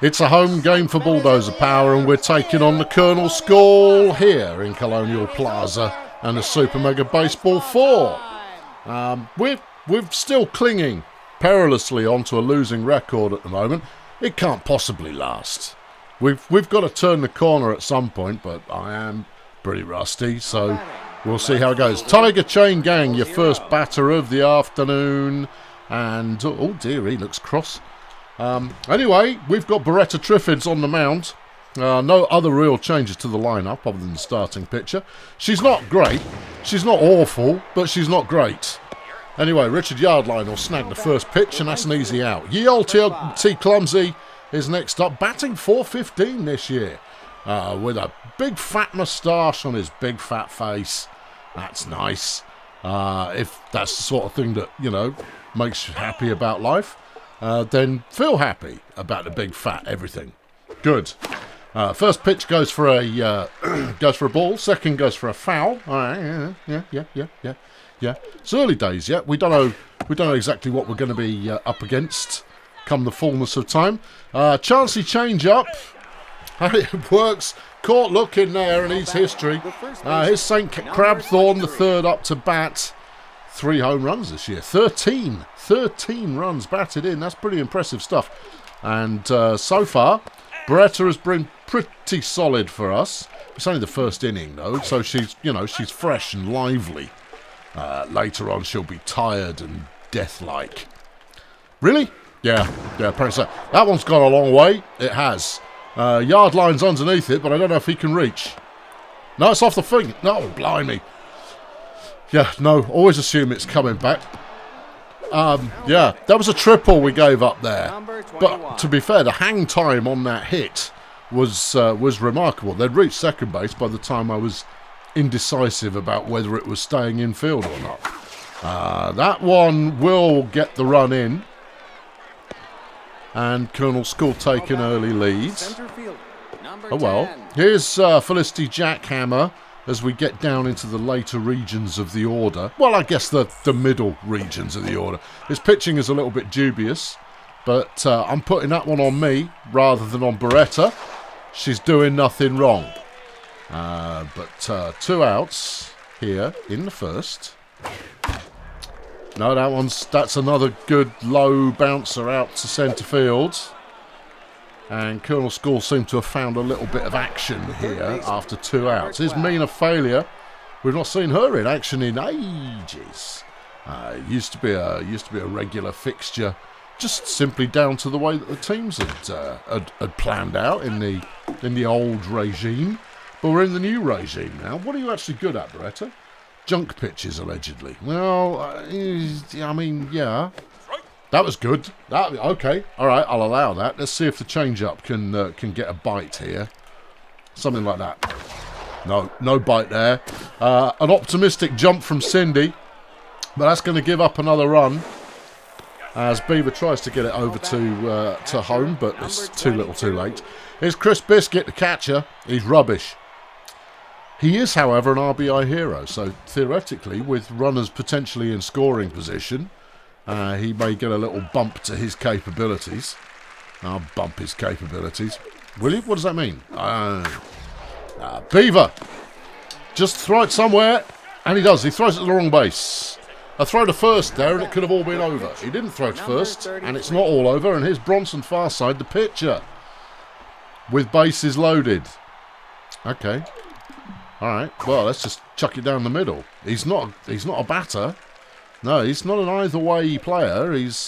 It's a home game for Bulldozer Power, and we're taking on the Colonel School here in Colonial Plaza and the Super Mega Baseball 4. We're still clinging perilously onto a losing record at the moment. It can't possibly last. We've got to turn the corner at some point, but I am pretty rusty, so we'll see how it goes. Tiger Chain Gang, your first batter of the afternoon, and oh dear, he looks cross. Anyway, we've got Beretta Triffids on the mound. No other real changes to the lineup other than the starting pitcher. She's not great. She's not awful, but she's not great. Anyway, Richard Yardline will snag the first pitch, and that's an easy out. Ye Old T Clumsy is next up, batting .415 this year, with a big fat moustache on his big fat face. That's nice. If that's the sort of thing that, you know, makes you happy about life, then feel happy about the big fat everything. Good. First pitch goes for a ball. Second goes for a foul. All right, yeah. It's early days yet. We don't know exactly what we're going to be up against come the fullness of time. Chancey change up. It works. Caught looking there, and he's history. Here's St. Crabthorne, the third up to bat. 3 home runs this year. 13 runs batted in. That's pretty impressive stuff. And so far, Beretta has been pretty solid for us. It's only the first inning, though, so she's fresh and lively. Later on, she'll be tired and death-like. Really? Yeah, apparently so. That one's gone a long way. It has. Yard line's underneath it, but I don't know if he can reach. No, it's off the thing. No, blimey. Yeah, no, always assume it's coming back. Yeah, that was a triple we gave up there. But to be fair, the hang time on that hit was remarkable. They'd reached second base by the time I was indecisive about whether it was staying in field or not. That one will get the run in. And Colonel School take an early lead. Oh well. Here's Felicity Jackhammer as we get down into the later regions of the order. Well, I guess the middle regions of the order. His pitching is a little bit dubious, but I'm putting that one on me rather than on Beretta. She's doing nothing wrong. But 2 outs here in the first. No, that's another good low bouncer out to centre field. And Colonel School seem to have found a little bit of action here after 2 outs. Here's Mina Failure. We've not seen her in action in ages. Used to be a regular fixture, just simply down to the way that the teams had planned out in the old regime. But we're in the new regime now. What are you actually good at, Beretta? Junk pitches, allegedly. Well, I mean, yeah. That was good. Okay, all right, I'll allow that. Let's see if the change-up can get a bite here. Something like that. No bite there. An optimistic jump from Cindy, but that's going to give up another run as Beaver tries to get it over to home, but it's too little too late. Here's Chris Biscuit, the catcher. He's rubbish. He is, however, an RBI hero, so theoretically, with runners potentially in scoring position, he may get a little bump to his capabilities. I'll bump his capabilities. Will he? What does that mean? Beaver! Just throw it somewhere, and he does. He throws it to the wrong base. I throw to first there, and it could have all been over. He didn't throw to first, and it's not all over, and here's Bronson Farside, the pitcher, with bases loaded. Okay. All right, well, let's just chuck it down the middle. He's not a batter. No, he's not an either-way player. He's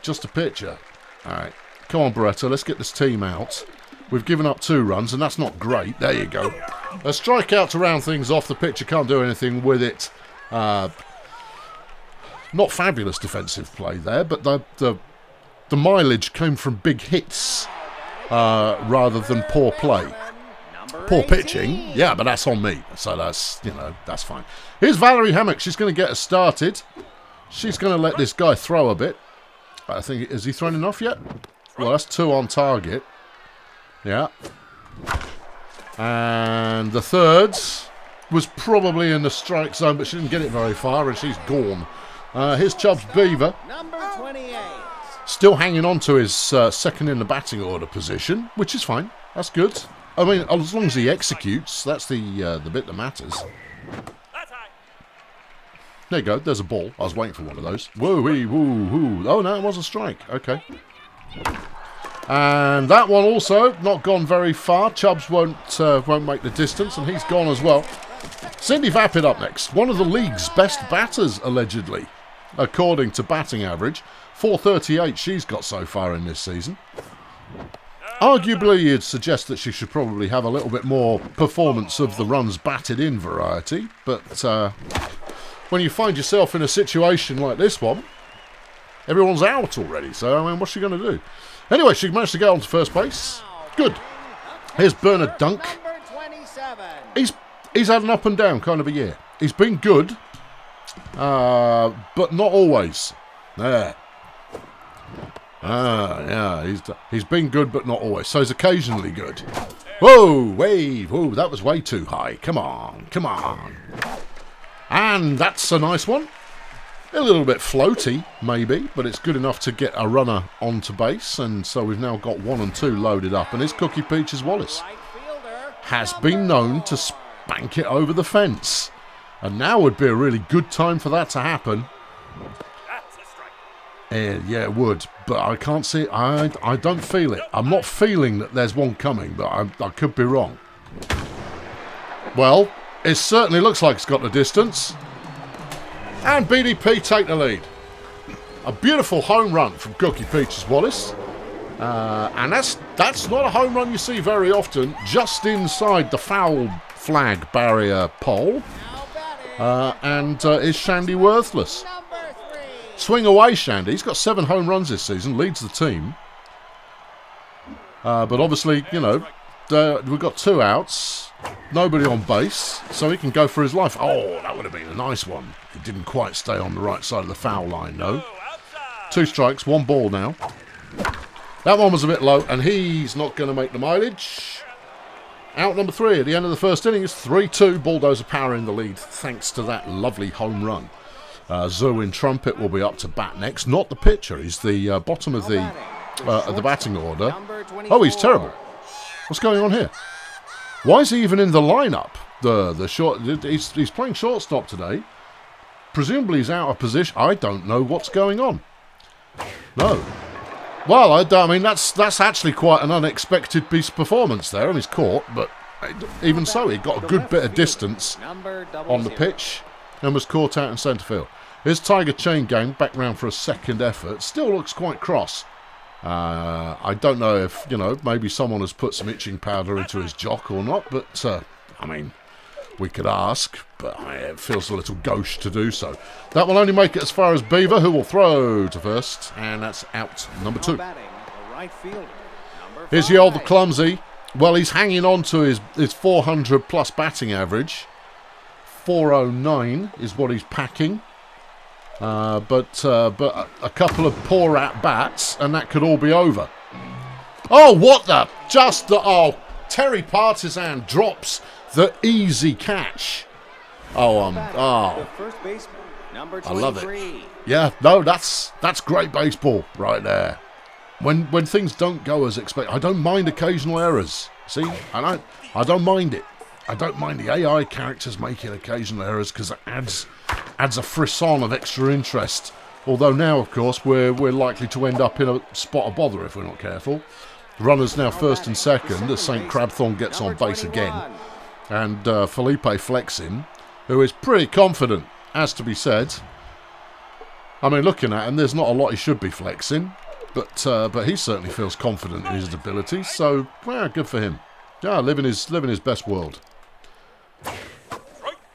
just a pitcher. All right, come on, Beretta, let's get this team out. We've given up 2 runs, and that's not great. There you go. A strikeout to round things off. The pitcher can't do anything with it. Not fabulous defensive play there, but the mileage came from big hits rather than poor play. Poor pitching, yeah, but that's on me. So that's fine. Here's Valerie Hammock. She's going to get us started. She's going to let this guy throw a bit. I think, has he thrown enough yet? Well, that's 2 on target. Yeah. And the third was probably in the strike zone, but she didn't get it very far, and she's gone. Here's Chubbs Beaver. Number 28. Still hanging on to his second in the batting order position, which is fine. That's good. I mean, as long as he executes, that's the bit that matters. There you go. There's a ball. I was waiting for one of those. Woo-wee, woo-hoo. Oh, no, it was a strike. Okay. And that one also not gone very far. Chubbs won't make the distance, and he's gone as well. Cindy Vapid up next. One of the league's best batters, allegedly, according to batting average. 438 she's got so far in this season. Arguably, you'd suggest that she should probably have a little bit more performance of the runs batted in variety, but when you find yourself in a situation like this one, everyone's out already, so I mean, what's she going to do? Anyway, she managed to get on to first base. Good. Here's Bernard Dunk. He's had an up and down kind of a year. He's been good, but not always. There. Yeah, he's been good, but not always. So he's occasionally good. Whoa, wave. Whoa, that was way too high. Come on, come on. And that's a nice one. A little bit floaty, maybe, but it's good enough to get a runner onto base. And so we've now got 1 and 2 loaded up. And his Cookie Peaches Wallace has been known to spank it over the fence. And now would be a really good time for that to happen. Yeah, it would, but I can't see it. I don't feel it. I'm not feeling that there's one coming, but I could be wrong. Well, it certainly looks like it's got the distance. And BDP take the lead. A beautiful home run from Cookie Peaches Wallace. And that's not a home run you see very often, just inside the foul flag barrier pole. And is Shandy worthless? Swing away, Shandy. He's got 7 home runs this season, leads the team. But obviously, you know, we've got 2 outs, nobody on base, so he can go for his life. Oh, that would have been a nice one. He didn't quite stay on the right side of the foul line, though. 2 strikes, 1 ball now. That one was a bit low, and he's not going to make the mileage. Out number 3 at the end of the first inning is 3-2. Bulldozer power in the lead, thanks to that lovely home run. Zerwin Trumpet will be up to bat next. Not the pitcher. He's the bottom of the batting order. Oh, he's terrible. What's going on here? Why is he even in the lineup? The short. He's playing shortstop today. Presumably he's out of position. I don't know what's going on. No. Well, I mean that's actually quite an unexpected piece of performance there, and he's caught. But even so, he got a good bit of distance on the pitch and was caught out in centre field. Here's Tiger Chain Gang back round for a second effort. Still looks quite cross. I don't know if, you know, maybe someone has put some itching powder into his jock or not, but, I mean, we could ask, but it feels a little gauche to do so. That will only make it as far as Beaver, who will throw to first, and that's out number 2. Here's the old the clumsy. Well, he's hanging on to his 400-plus batting average. 409 is what he's packing. But a couple of poor at-bats, and that could all be over. Oh, what the... Oh, Terry Partisan drops the easy catch. Oh, I love it. Yeah, no, that's great baseball right there. When things don't go as expected, I don't mind occasional errors. See, I don't mind it. I don't mind the AI characters making occasional errors because it adds a frisson of extra interest. Although now, of course, we're likely to end up in a spot of bother if we're not careful. Runners now first and second as St. Crabthorne gets on base again. And Felipe Flexin, who is pretty confident, has to be said. I mean, looking at him, there's not a lot he should be flexing. But he certainly feels confident in his abilities. So, well, good for him. Yeah, living his best world.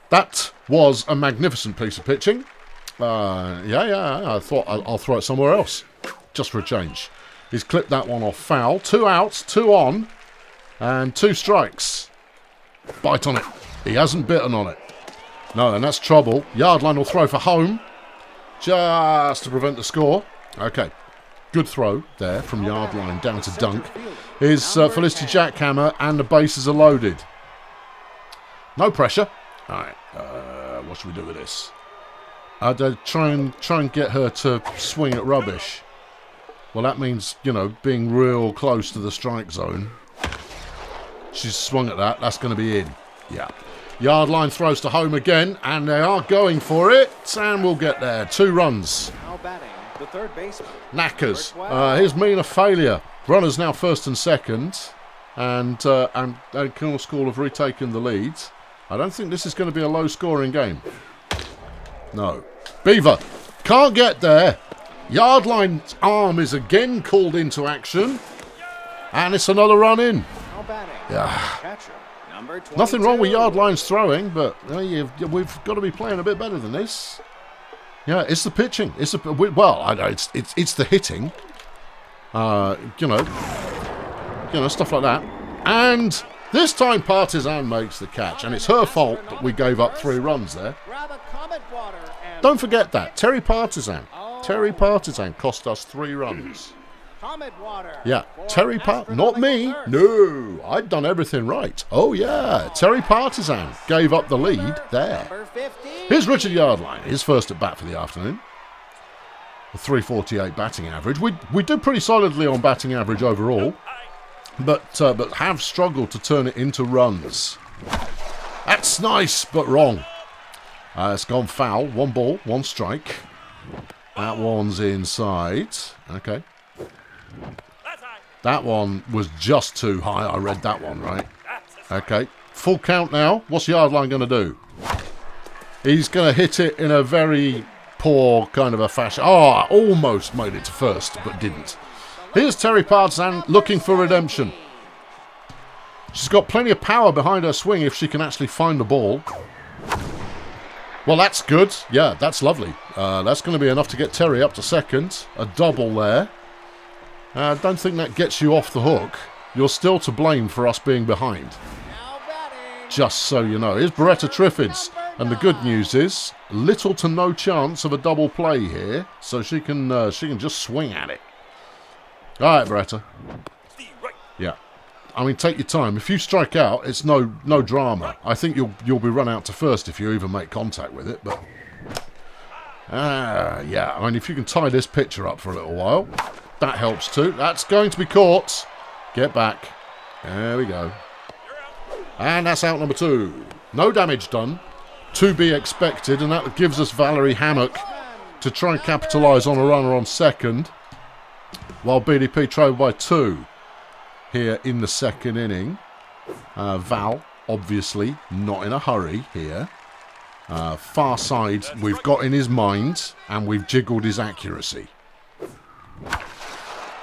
That was a magnificent piece of pitching. I thought I'll throw it somewhere else, just for a change. He's clipped that one off foul. 2 outs, 2 on, and 2 strikes. Bite on it. He hasn't bitten on it. No, and that's trouble. Yardline will throw for home, just to prevent the score. Okay, good throw there from Yardline down to Dunk. Here's Felicity Jackhammer, and the bases are loaded. No pressure. All right, what should we do with this? I'd try and get her to swing at rubbish. Well, that means, you know, being real close to the strike zone. She's swung at that. That's going to be in. Yeah. Yard line throws to home again, and they are going for it, and we'll get there. 2 runs. Now batting, the third baseman. Knackers. Here's Mina failure. Runners now first and second, and Colonel School have retaken the lead. I don't think this is going to be a low-scoring game. No. Beaver can't get there. Yardline's arm is again called into action, and it's another run in. Yeah. Nothing wrong with Yardline's throwing, but we've got to be playing a bit better than this. Yeah, it's the pitching. It's the hitting. Stuff like that. And this time Partisan makes the catch, and it's her fault that we gave up 3 runs there. Don't forget that. Terry Partisan cost us 3 runs. Yeah, Terry not me. No, I'd done everything right. Oh yeah, Terry Partisan gave up the lead there. Here's Richard Yardline, his first at bat for the afternoon. A 348 batting average. We did pretty solidly on batting average overall, but have struggled to turn it into runs. That's nice, but wrong. It's gone foul. 1 ball, 1 strike. That one's inside. Okay. That one was just too high. I read that one right. Okay. Full count now. What's Yardline going to do? He's going to hit it in a very poor kind of a fashion. Oh, almost made it to first, but didn't. Here's Terry Partisan looking for redemption. She's got plenty of power behind her swing if she can actually find the ball. Well, that's good. Yeah, that's lovely. That's going to be enough to get Terry up to second. A double there. I don't think that gets you off the hook. You're still to blame for us being behind. Just so you know. Here's Beretta Triffids. And the good news is, little to no chance of a double play here. So she can just swing at it. All right, Beretta. Yeah. I mean, take your time. If you strike out, it's no drama. I think you'll be run out to first if you even make contact with it. But yeah. I mean, if you can tie this pitcher up for a little while, that helps too. That's going to be caught. Get back. There we go. And that's out number 2. No damage done. To be expected, and that gives us Valerie Hammock to try and capitalise on a runner on second, while BDP trailed by 2 here in the second inning. Val, obviously, not in a hurry here. Far side we've got in his mind, and we've jiggled his accuracy.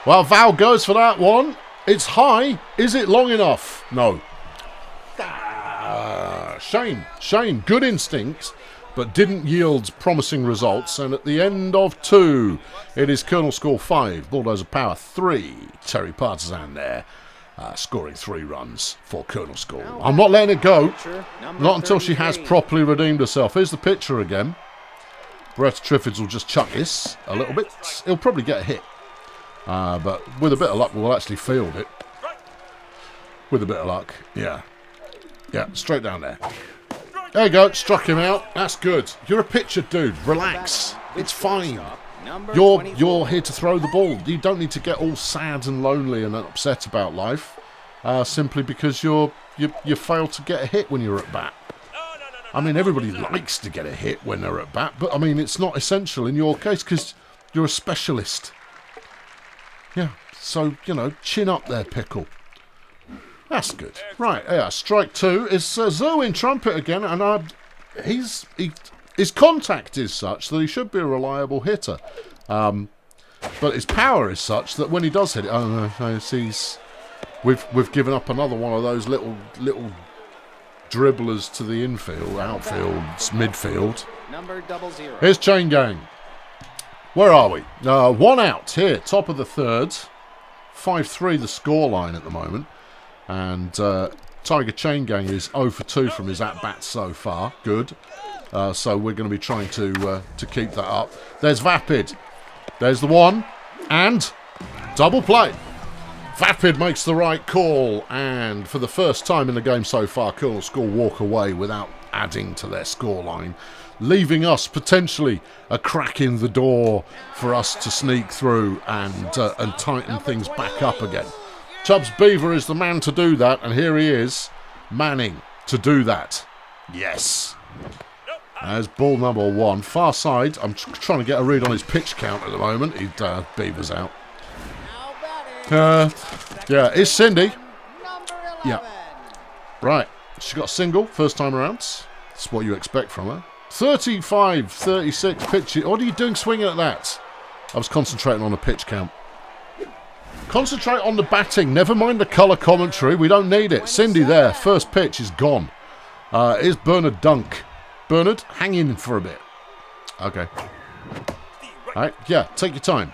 Well, Val goes for that one. It's high. Is it long enough? No. Shame. Good instincts, but didn't yield promising results. And at the end of 2, it is Colonel School 5, Bulldozer Power 3. Terry Partisan there, scoring 3 runs for Colonel School. I'm not letting it go. Not until she has properly redeemed herself. Here's the pitcher again. Beretta Triffids will just chuck this a little bit. He'll probably get a hit. But with a bit of luck, we'll actually field it. With a bit of luck, yeah. Yeah, straight down there. There you go, struck him out. That's good. You're a pitcher, dude. Relax. It's fine. You're here to throw the ball. You don't need to get all sad and lonely and upset about life simply because you failed to get a hit when you're at bat. I mean, everybody likes to get a hit when they're at bat, but I mean, it's not essential in your case because you're a specialist. Yeah, so, chin up there, Pickle. That's good. Right, yeah, strike 2 is Zerwin Trumpet again, and his contact is such that he should be a reliable hitter. But his power is such that when he does hit it, we've given up another one of those little dribblers to the outfield, midfield. Number 00. Here's Chain Gang. Where are we? 1 out here, top of the 3rd. 5-3 the scoreline at the moment. And Tiger Chain Gang is 0 for 2 from his at-bats so far. Good. So we're going to be trying to keep that up. There's Vapid. There's the 1. And double play. Vapid makes the right call. And for the first time in the game so far, Colonel School walk away without adding to their scoreline, leaving us potentially a crack in the door for us to sneak through and tighten things back up again. Chubbs Beaver is the man to do that, and here he is, manning to do that. Yes. There's ball number 1. Far side. I'm trying to get a read on his pitch count at the moment. Beaver's out. Yeah, it's Cindy. Yeah. Right. She got a single first time around. That's what you expect from her. 35, 36 pitch. What are you doing swinging at that? I was concentrating on the pitch count. Concentrate on the batting. Never mind the colour commentary. We don't need it. Cindy there. First pitch is gone. Here's Bernard Dunk. Bernard, hang in for a bit. Okay. All right. Yeah, take your time.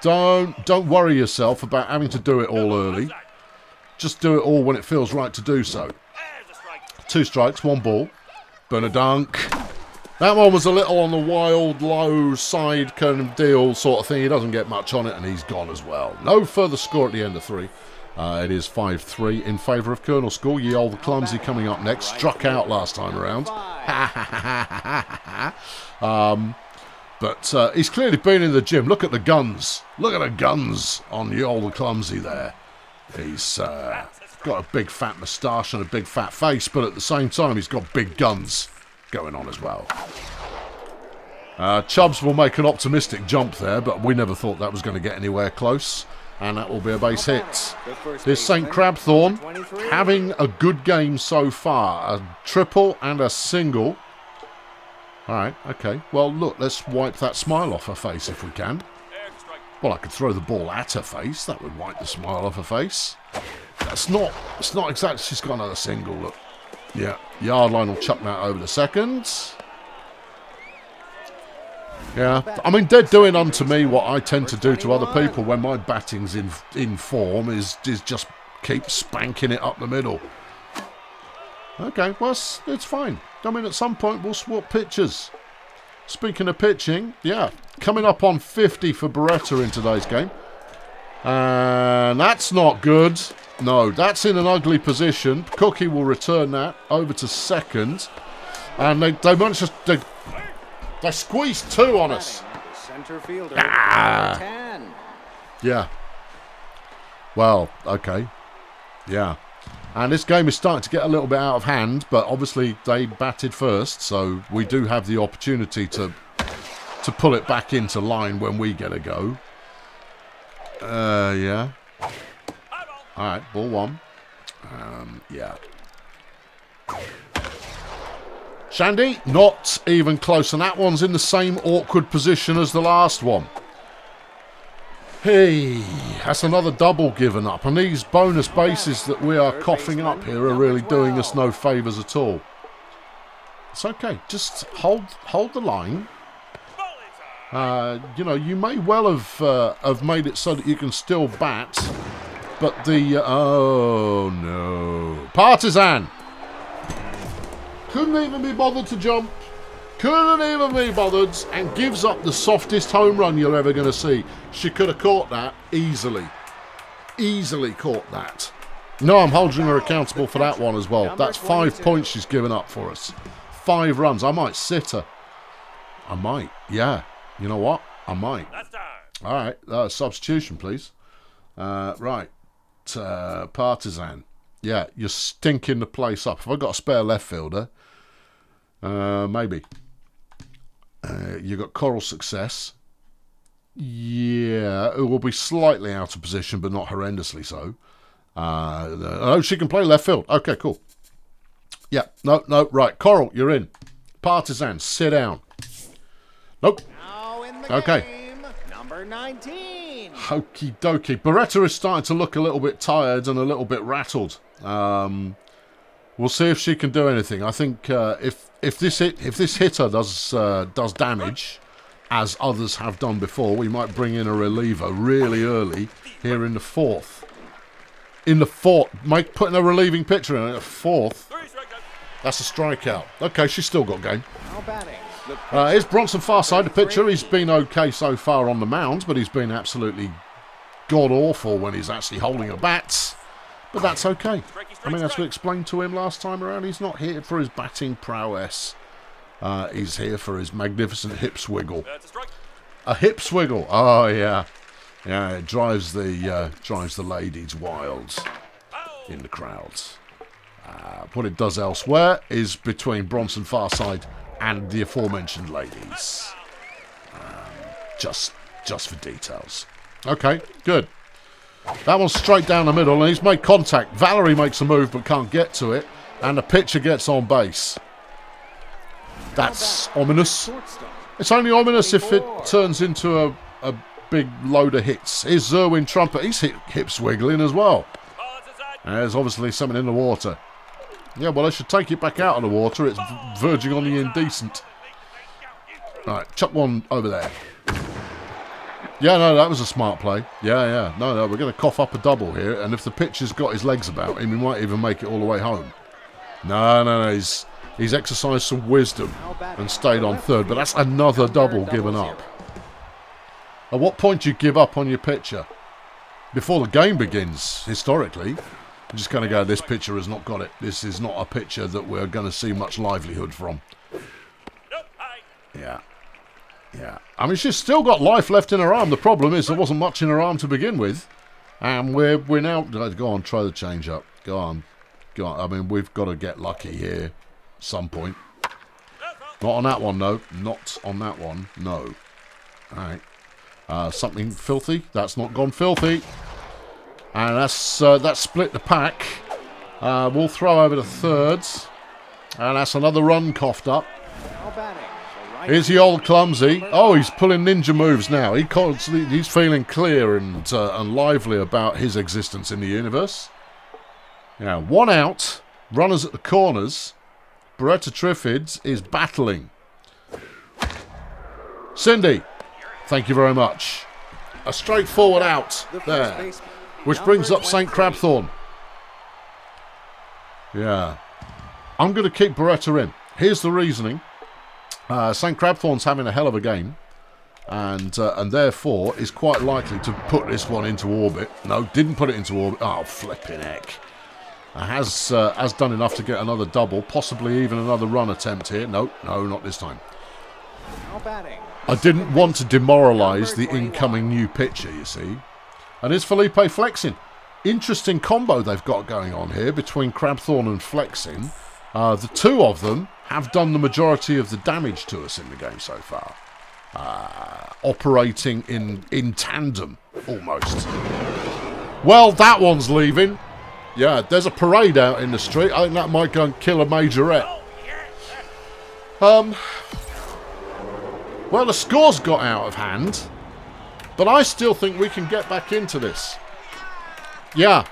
Don't worry yourself about having to do it all early. Just do it all when it feels right to do so. 2 strikes, 1 ball. Bernard Dunk. That one was a little on the wild, low side kind of deal sort of thing. He doesn't get much on it, and he's gone as well. No further score at the end of 3. It is 5-3 in favour of Colonel School. Ye Olde Clumsy coming up next. Struck out last time around. But he's clearly been in the gym. Look at the guns. Look at the guns on Ye Olde Clumsy there. He's got a big fat moustache and a big fat face, but at the same time he's got big guns going on as well. Chubbs will make an optimistic jump there, but we never thought that was going to get anywhere close. And that will be a base hit. This St. Crabthorne having a good game so far. A triple and a single. Alright, okay. Well, look, let's wipe that smile off her face if we can. Well, I could throw the ball at her face. That would wipe the smile off her face. It's not exactly... She's got another single, look. Yeah, Yardline will chuck that over the seconds. Yeah, I mean, they're doing unto me what I tend to do to other people when my batting's in form, is just keep spanking it up the middle. Okay, well, it's fine. I mean, at some point we'll swap pitches. Speaking of pitching, yeah, coming up on 50 for Beretta in today's game. And that's not good. No, that's in an ugly position. Cookie will return that over to second. And they managed to... They squeezed 2 on us. Center fielder. Yeah. Well, okay. Yeah. And this game is starting to get a little bit out of hand, but obviously they batted first, so we do have the opportunity to pull it back into line when we get a go. Yeah. All right, ball 1. Yeah. Shandy, not even close, and that one's in the same awkward position as the last one. Hey, that's another double given up, and these bonus bases that we are coughing up here are really doing us no favours at all. It's okay, just hold the line. You know, you may well have made it so that you can still bat, but the oh no, Partisan couldn't even be bothered to jump. Couldn't even be bothered, and gives up the softest home run you're ever going to see. She could have caught that easily. Easily caught that. No, I'm holding her accountable for that one as well. That's 5 points she's given up for us. 5 runs. I might sit her. I might. Yeah. You know what? I might. All right. Substitution, please. Right. Partisan. Yeah, you're stinking the place up. Have I got a spare left fielder? Maybe. You got Coral Success. Yeah, it will be slightly out of position, but not horrendously so. Oh, she can play left field. Okay, cool. Yeah, no, right. Coral, you're in. Partisan, sit down. Nope. Okay. Number 19. Okie dokie. Beretta is starting to look a little bit tired and a little bit rattled. We'll see if she can do anything. I think if this hitter does damage, as others have done before, we might bring in a reliever really early here in the 4th. In the 4th, putting a relieving pitcher in the 4th. That's a strikeout. Okay, she's still got game. Here's Bronson Farside, the pitcher. He's been okay so far on the mound, but he's been absolutely god-awful when he's actually holding a bat. But that's okay. I mean, as we explained to him last time around, he's not here for his batting prowess. He's here for his magnificent hip swiggle. A hip swiggle. Oh, yeah. Yeah, it drives the ladies wild in the crowds. What it does elsewhere is between Bronson Farside and the aforementioned ladies. Just for details. Okay, good. That one's straight down the middle, and he's made contact. Valerie makes a move but can't get to it, and the pitcher gets on base. That's ominous. It's only ominous if it turns into a big load of hits. Here's Zerwin Trumpet. He's hip swiggling as well. There's obviously something in the water. Yeah, well, I should take it back out of the water. It's verging on the indecent. Right, chuck one over there. Yeah, no, that was a smart play. Yeah. No, we're going to cough up a double here, and if the pitcher's got his legs about him, he might even make it all the way home. No, he's exercised some wisdom and stayed on third, but that's another double given up. At what point do you give up on your pitcher? Before the game begins, historically. I'm just going to go, this pitcher has not got it. This is not a pitcher that we're going to see much livelihood from. Yeah. I mean, she's still got life left in her arm. The problem is there wasn't much in her arm to begin with. And we're now... Go on, try the change up. Go on. I mean, we've got to get lucky here at some point. Not on that one, no. Not on that one, no. All right. Something filthy. That's not gone filthy. And that's split the pack. We'll throw over to thirds. And that's another run coughed up. Here's the old clumsy. Oh, he's pulling ninja moves now. He's feeling clear and lively about his existence in the universe. Now, one out. Runners at the corners. Beretta Triffids is battling. Cindy, thank you very much. A straightforward out there. Which brings up St. Crabthorne. Yeah. I'm going to keep Beretta in. Here's the reasoning. St. Crabthorne's having a hell of a game. And therefore is quite likely to put this one into orbit. No, didn't put it into orbit. Oh, flipping heck. Has done enough to get another double. Possibly even another run attempt here. No, not this time. I didn't want to demoralise the incoming new pitcher, you see. And here's Felipe flexing. Interesting combo they've got going on here between Crabthorne and flexing. The two of them have done the majority of the damage to us in the game so far. Operating in tandem, almost. Well, that one's leaving. Yeah, there's a parade out in the street. I think that might go and kill a majorette. Well, the score's got out of hand. But I still think we can get back into this. Yeah,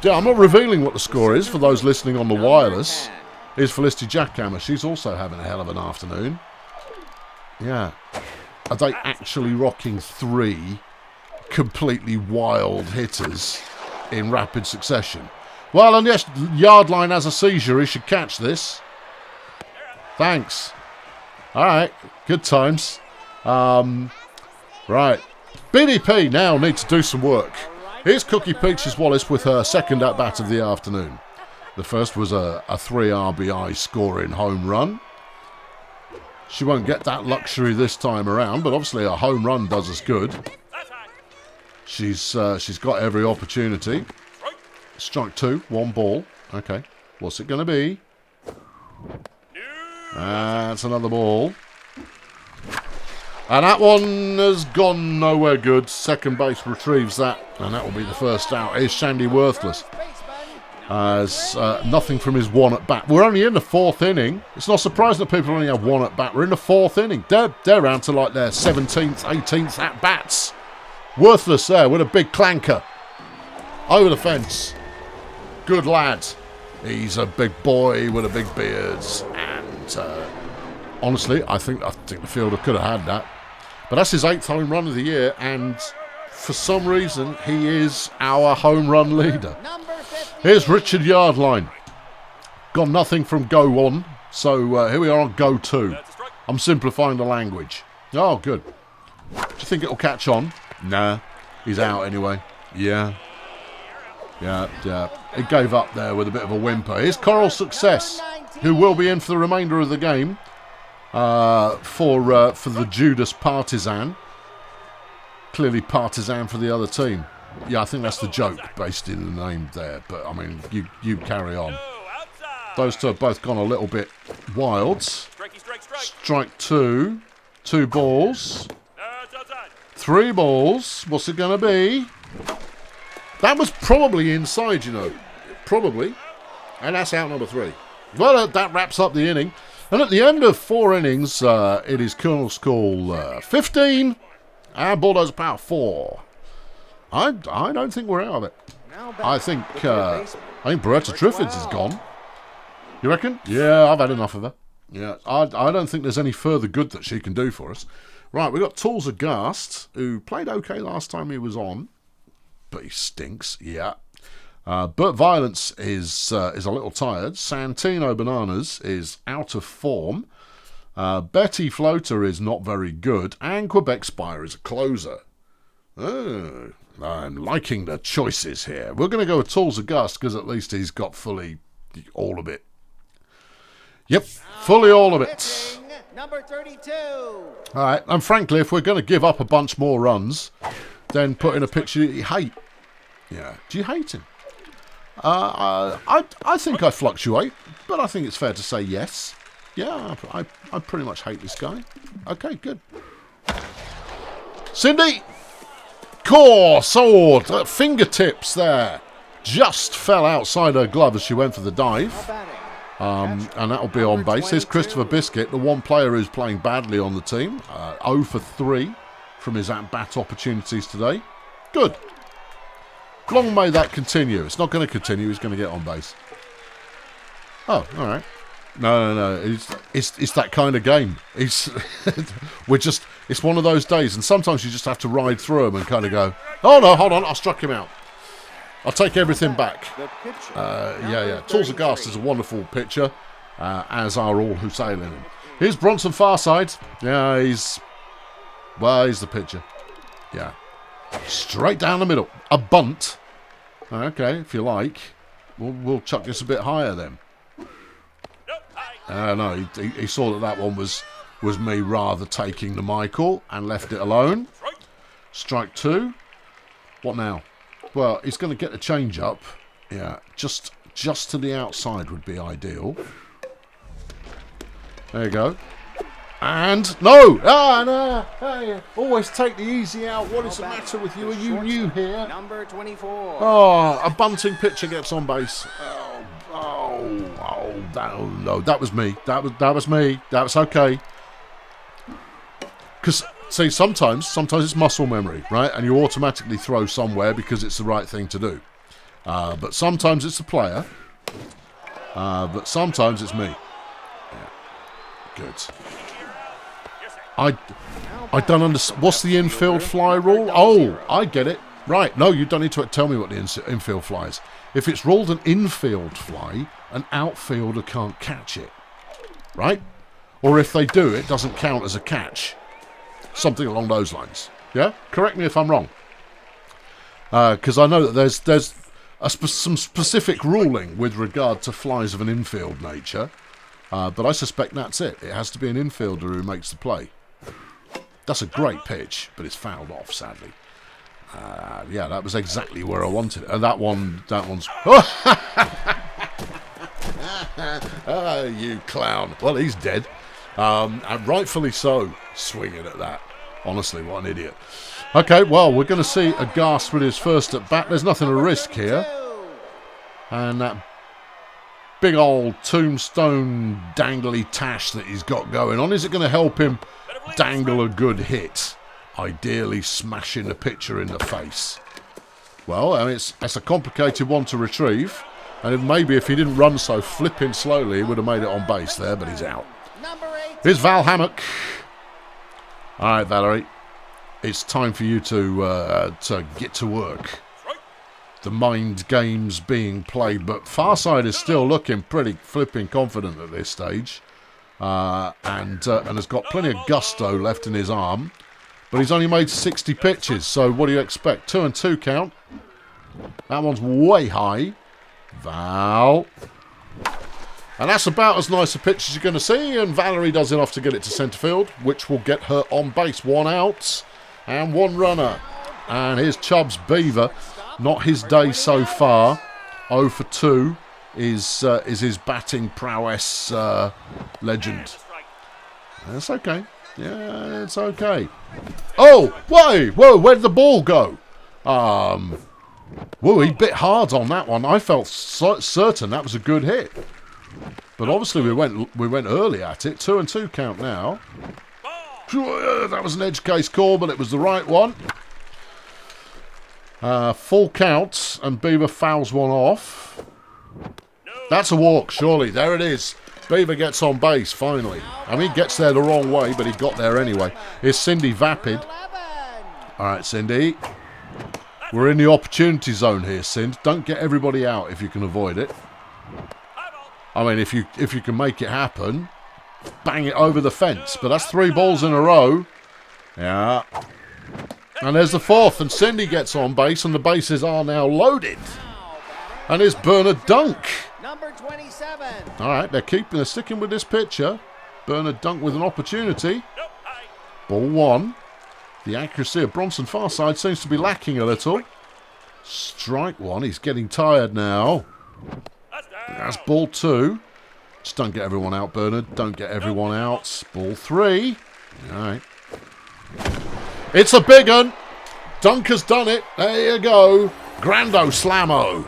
I'm not revealing what the score is for those listening on the wireless. Here's Felicity Jackhammer. She's also having a hell of an afternoon. Yeah. Are they actually rocking 3 completely wild hitters in rapid succession? Well, unless Yardline has a seizure, he should catch this. Thanks. All right, good times. Right. BDP now needs to do some work. Here's Cookie Peaches Wallace with her second at-bat of the afternoon. The first was a 3 RBI scoring home run. She won't get that luxury this time around, but obviously a home run does us good. She's got every opportunity. Strike 2, 1 ball. Okay, what's it going to be? That's another ball. And that one has gone nowhere good. Second base retrieves that, and that will be the first out. Here's Shandy Worthless. As nothing from his 1 at bat. We're only in the 4th inning. It's not surprising that people only have 1 at bat. We're in the 4th inning. They're round to like their 17th, 18th at bats. Worthless there with a big clanker. Over the fence. Good lad. He's a big boy with a big beard. And honestly, I think the fielder could have had that. But that's his 8th home run of the year, and for some reason, he is our home run leader. Here's Richard Yardline. Got nothing from go 1, so here we are on go 2. I'm simplifying the language. Oh, good. Do you think it'll catch on? Nah, he's out anyway. Yeah. Yeah. He gave up there with a bit of a whimper. Here's Coral Success, who will be in for the remainder of the game for the Judas Partisan. Clearly partisan for the other team. Yeah, I think that's the joke based in the name there. But, I mean, you carry on. Those two have both gone a little bit wild. Strike two. 2 balls. 3 balls. What's it going to be? That was probably inside, you know. Probably. And that's out number 3. Well, that wraps up the inning. And at the end of 4 innings, it is Colonel School 15 and Bulldozer Power 4. I don't think we're out of it. I think Beretta Triffids is gone. You reckon? Yeah, I've had enough of her. Yeah, I don't think there's any further good that she can do for us. Right, we've got Tools Aghast, who played okay last time he was on, but he stinks, yeah. Burt Violence is a little tired. Santino Bananas is out of form. Betty Floater is not very good. And Quebec Spire is a closer. Oh, I'm liking the choices here. We're going to go with Tools Aghast because at least he's got fully all of it. Yep, fully all of it. Number 32. All right, and frankly, if we're going to give up a bunch more runs, then put in a picture that you hate. Yeah, do you hate him? I think I fluctuate, but I think it's fair to say yes. Yeah, I pretty much hate this guy. Okay, good. Cindy! Core, sword, fingertips there. Just fell outside her glove as she went for the dive. And that'll be on base. Here's Christopher Biscuit, the one player who's playing badly on the team. 0 for 3 from his at-bat opportunities today. Good. Long may that continue. It's not going to continue. He's going to get on base. Oh, all right. No. It's that kind of game. It's one of those days, and sometimes you just have to ride through them and kind of go, oh no, hold on, I struck him out. I'll take everything back. Yeah. Tools Aghast is a wonderful pitcher, as are all who sail in him. Here's Bronson Farside. Yeah, he's the pitcher. Yeah. Straight down the middle. A bunt. Okay, if you like. We'll chuck this a bit higher then. No, he saw that one was me rather taking the Michael and left it alone. Strike 2. What now? Well, he's going to get the change up. Yeah, just to the outside would be ideal. There you go. And no! No! Hey, always take the easy out. What is the matter with you? Are you new here? Number 24. Oh, a bunting pitcher gets on base. No, that was me. That was me. That's okay. Because see, sometimes it's muscle memory, right? And you automatically throw somewhere because it's the right thing to do. But sometimes it's the player. But sometimes it's me. Yeah. Good. I don't understand. What's the infield fly rule? Oh, I get it. Right. No, you don't need to tell me what the infield fly is. If it's ruled an infield fly, an outfielder can't catch it. Right? Or if they do, it doesn't count as a catch. Something along those lines. Yeah? Correct me if I'm wrong. Because I know that there's some specific ruling with regard to flies of an infield nature. But I suspect that's it. It has to be an infielder who makes the play. That's a great pitch, but it's fouled off, sadly. Yeah, that was exactly where I wanted it. And that one's... you clown. Well, he's dead. And rightfully so, swinging at that. Honestly, what an idiot. Okay, well, we're going to see Aghast with his first at bat. There's nothing to risk here. And that big old tombstone dangly tash that he's got going on, is it going to help him dangle a good hit? Ideally smashing the pitcher in the face. Well, I mean, it's a complicated one to retrieve. And maybe if he didn't run so flipping slowly, he would have made it on base there, but he's out. Here's Val Hammock. All right, Valerie. It's time for you to get to work. The mind game's being played, but Farside is still looking pretty flipping confident at this stage. And has got plenty of gusto left in his arm. But he's only made 60 pitches, so what do you expect? 2-2 count. That one's way high. Val. And that's about as nice a pitch as you're going to see. And Valerie does enough to get it to centre field, which will get her on base. 1 out and 1 runner. And here's Chubbs Beaver. Not his day so far. 0 for 2 is his batting prowess legend. That's okay. Yeah, it's okay. Oh, whoa, where did the ball go? Whoa, he bit hard on that one. I felt certain that was a good hit. But obviously we went early at it. 2-2 count now. That was an edge case call, but it was the right one. Full count, and Beaver fouls one off. That's a walk, surely. There it is. Beaver gets on base, finally. I mean, he gets there the wrong way, but he got there anyway. Here's Cindy Vapid. All right, Cindy. We're in the opportunity zone here, Cindy. Don't get everybody out if you can avoid it. I mean, if you can make it happen, bang it over the fence. But that's 3 balls in a row. Yeah. And there's the 4th, and Cindy gets on base, and the bases are now loaded. And here's Bernard Dunk. Number 27. All right, they're sticking with this pitcher. Bernard Dunk with an opportunity. Ball 1. The accuracy of Bronson Farside seems to be lacking a little. Strike 1. He's getting tired now. That's ball 2. Just don't get everyone out, Bernard. Don't get everyone out. Ball 3. All right. It's a big one. Dunk has done it. There you go. Grando Slammo.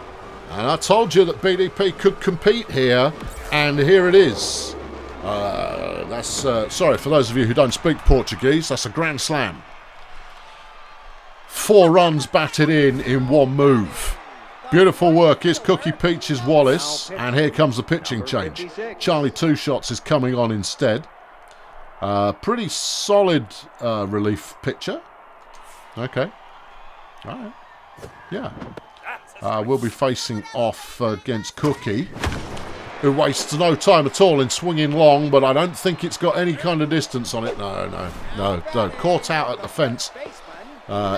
And I told you that BDP could compete here, and here it is. Sorry for those of you who don't speak Portuguese, that's a grand slam. 4 runs batted in 1 move. Beautiful work. Here's Cookie Peaches Wallace, and here comes the pitching change. Charlie 2 Shots is coming on instead. Pretty solid relief pitcher. Okay. All right. Yeah. We'll be facing off against Cookie, who wastes no time at all in swinging long, but I don't think it's got any kind of distance on it. No. Caught out at the fence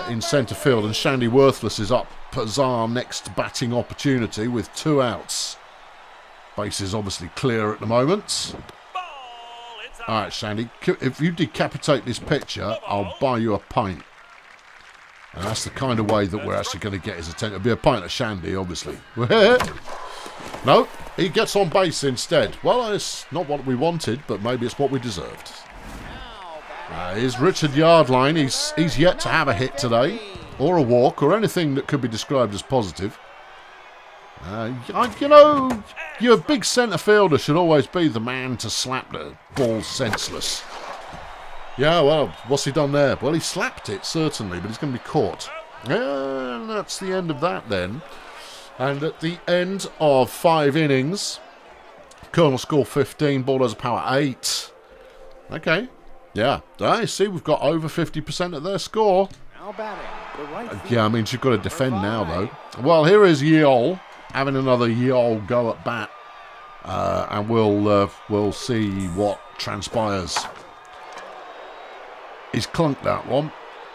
in centre field, and Shandy Worthless is up as our next batting opportunity with 2 outs. Base is obviously clear at the moment. All right, Shandy, if you decapitate this pitcher, I'll buy you a pint. And that's the kind of way that we're actually going to get his attention. It'll be a pint of Shandy, obviously. No, he gets on base instead. Well, it's not what we wanted, but maybe it's what we deserved. Here's Richard Yardline. He's yet to have a hit today, or a walk, or anything that could be described as positive. Your big centre fielder should always be the man to slap the ball senseless. Yeah, well, what's he done there? Well, he slapped it, certainly, but he's going to be caught. And that's the end of that, then. And at the end of 5 innings, Colonel score 15, Bulldozer power 8. Okay. Yeah. I see we've got over 50% of their score. Now batting. The right field. Yeah, I mean, you've got to defend now, though. Well, here is Yeol having another Yeol go at bat. And we'll see what transpires. He's clunked that one.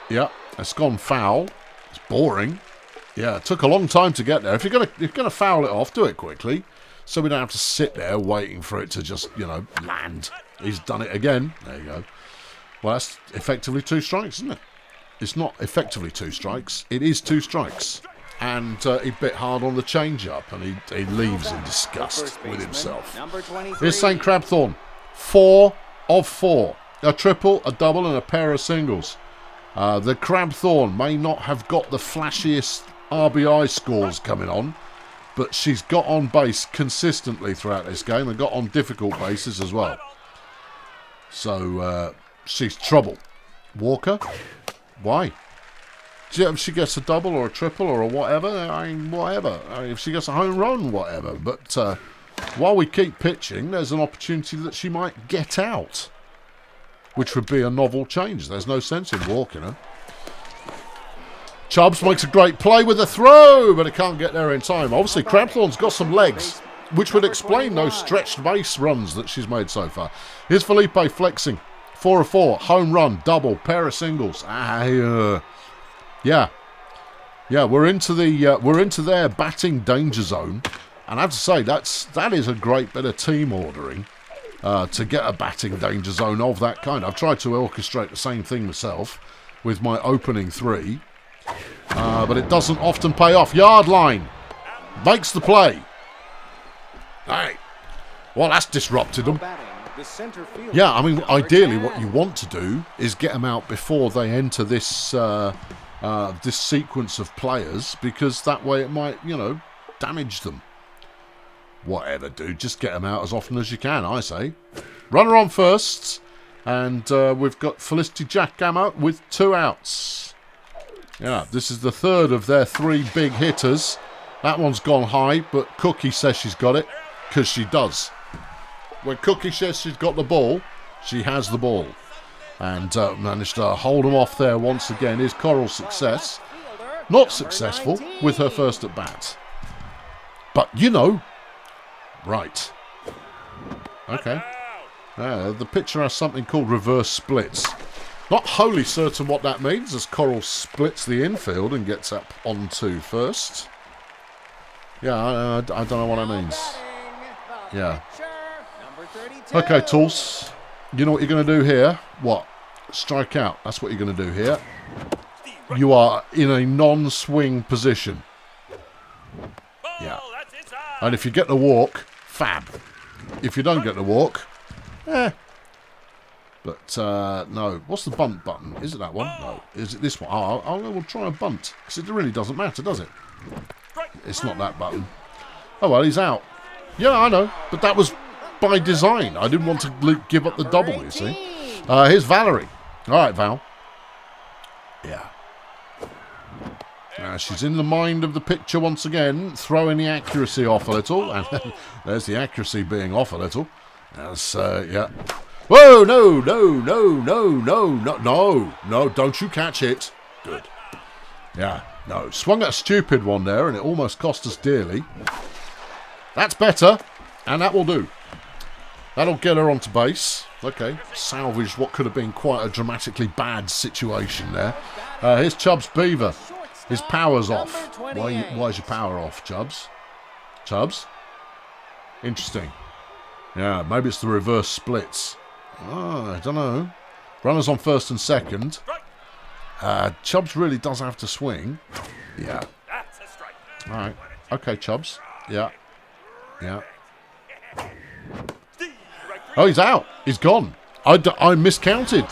Yeah, it's gone foul. It's boring. Yeah, it took a long time to get there. If you're gonna foul it off, do it quickly, so we don't have to sit there waiting for it to just land. He's done it again. There you go. Well, that's effectively 2 strikes, isn't it? It's not effectively 2 strikes. It is 2 strikes. And he bit hard on the change-up, and he leaves in disgust with himself. Here's St. Crabthorne. 4 of 4. A triple, a double, and a pair of singles. The Crabthorne may not have got the flashiest RBI scores coming on, but she's got on base consistently throughout this game and got on difficult bases as well. So she's trouble. Walker? Why? If she gets a double or a triple or a whatever, whatever. If she gets a home run, whatever. But while we keep pitching, there's an opportunity that she might get out, which would be a novel change. There's no sense in walking her. Chubbs makes a great play with a throw, but it can't get there in time. Obviously, Crabthorne's got some legs, which would explain those stretched base runs that she's made so far. Here's Felipe flexing. 4 of 4. Home run, double, pair of singles. Yeah. Yeah, we're into their batting danger zone, and I have to say that is a great bit of team ordering to get a batting danger zone of that kind. I've tried to orchestrate the same thing myself with my opening three, but it doesn't often pay off. Yard line makes the play. Hey, well, that's disrupted them. Yeah, I mean, ideally what you want to do is get them out before they enter this this sequence of players, because that way it might, damage them. Whatever, dude, just get them out as often as you can, I say. Runner on first, and we've got Felicity Jackhammer with 2 outs. Yeah, this is the third of their 3 big hitters. That one's gone high, but Cookie says she's got it, because she does. When Cookie says she's got the ball, she has the ball. And managed to hold them off there once again. Is Coral's success. Not successful with her first at bat. But, right. Okay. The pitcher has something called reverse splits. Not wholly certain what that means, as Coral splits the infield and gets up onto first. Yeah, I don't know what that means. Yeah. Okay, Tools. You know what you're going to do here? What? Strike out. That's what you're going to do here. You are in a non-swing position. Yeah. And if you get the walk, fab. If you don't get the walk, But, no. What's the bunt button? Is it that one? No. Is it this one? Oh, we'll try a bunt. Because it really doesn't matter, does it? It's not that button. Oh, well, he's out. Yeah, I know. But that was by design. I didn't want to give up the double, you see. Here's Valerie. All right, Val. Yeah. She's in the mind of the pitcher once again, throwing the accuracy off a little. And there's the accuracy being off a little. That's, yeah. Whoa, no, don't you catch it. Good. Yeah, no. Swung at a stupid one there, and it almost cost us dearly. That's better, and that will do. That'll get her onto base. Okay, salvage what could have been quite a dramatically bad situation there. Here's Chubbs Beaver. His power's off. Why is your power off, Chubbs? Chubbs? Interesting. Yeah, maybe it's the reverse splits. Oh, I don't know. Runners on first and second. Chubbs really does have to swing. Yeah. All right. Okay, Chubbs. Yeah. Yeah. Oh, he's out. He's gone. I miscounted.